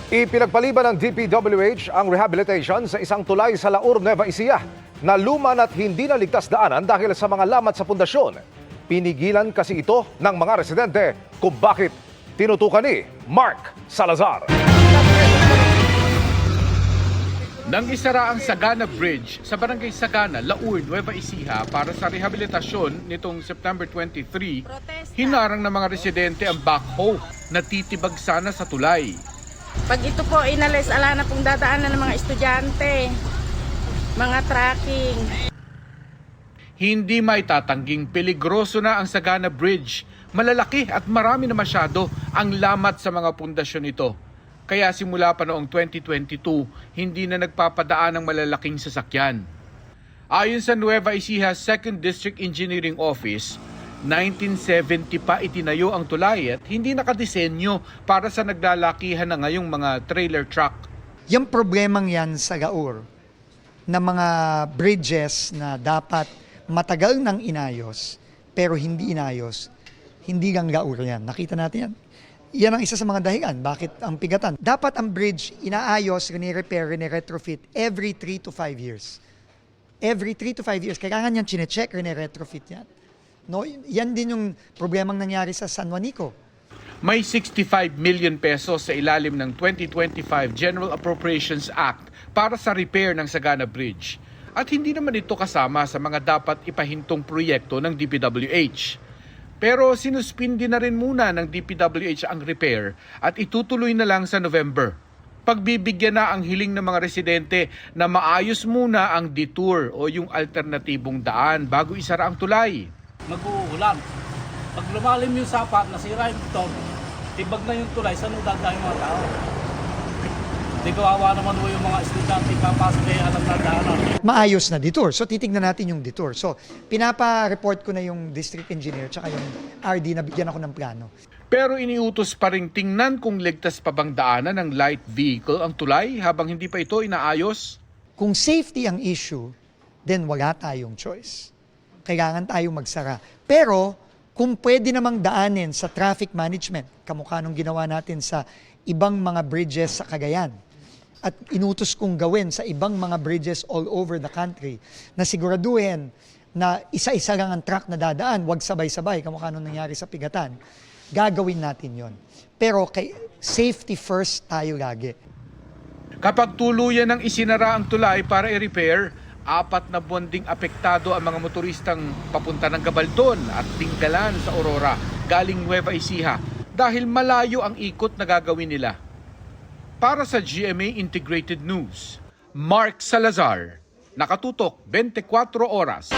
Ipinagpaliban ng DPWH ang rehabilitation sa isang tulay sa Laur, Nueva Ecija na luma at hindi naligtas daanan dahil sa mga lamat sa pundasyon. Pinigilan kasi ito ng mga residente kung bakit tinutukan ni Mark Salazar. Nang isara ang Sagana Bridge sa Barangay Sagana, Laur, Nueva Ecija para sa rehabilitasyon nitong September 23, hinarang ng mga residente ang backhoe na titibag sana sa tulay. Pag ito po inalis, ala na pong dadaanan ng mga estudyante, mga tracking. Hindi may tatangging peligroso na ang Sagana Bridge. Malalaki at marami na masyado ang lamat sa mga pundasyon nito. Kaya simula pa noong 2022, hindi na nagpapadaan ng malalaking sasakyan. Ayon sa Nueva Ecija 2nd District Engineering Office, 1970 pa itinayo ang tulay at hindi nakadisenyo para sa naglalakihan na ngayong mga trailer truck. Yung problemang yan sa Laur na mga bridges na dapat matagal nang inayos pero hindi inayos, hindi lang Laur yan. Nakita natin yan. Yan ang isa sa mga dahilan. Bakit ang pigatan? Dapat ang bridge inaayos, rene-repair, rene-retrofit every 3 to 5 years. Every 3 to 5 years. Kailangan yan chine-check, rene-retrofit yan. No, yan din yung problemang nangyari sa San Juanico. May 65 million pesos sa ilalim ng 2025 General Appropriations Act para sa repair ng Sagana Bridge. At hindi naman ito kasama sa mga dapat ipahintong proyekto ng DPWH. Pero sinuspindi na rin muna ng DPWH ang repair at itutuloy na lang sa November. Pagbibigyan na ang hiling ng mga residente na maayos muna ang detour o yung alternatibong daan bago isara ang tulay. Mag-uulan. Pag lumalim yung sapat, nasira yung beton, tibag na yung tulay, saan dadaan yung mga tao? Hindi kawawa naman mo yung mga estudyante papasok kaya alam na daanan. Maayos na detour. So titignan natin yung detour. So pinapa-report ko na yung district engineer tsaka yung RD na bigyan ako ng plano. Pero iniutos pa rin tingnan kung ligtas pa bang daanan ng light vehicle ang tulay habang hindi pa ito inaayos. Kung safety ang issue, then wala tayong choice. Kailangan tayong magsara. Pero kung pwede namang daanin sa traffic management, kamukha nung ginawa natin sa ibang mga bridges sa Cagayan, at inutos kong gawin sa ibang mga bridges all over the country, na siguraduhin na isa-isa lang ang truck na dadaan, wag sabay-sabay, kamukha nung nangyari sa Pigatan, gagawin natin yon. Pero kay safety first tayo lagi. Kapag tuluyan ng isinara ang tulay para i-repair, 4 na buwan ding apektado ang mga motoristang papunta ng Gabaldon at Tinggalan sa Aurora galing Nueva Ecija dahil malayo ang ikot na gagawin nila. Para sa GMA Integrated News, Mark Salazar, Nakatutok 24 Oras.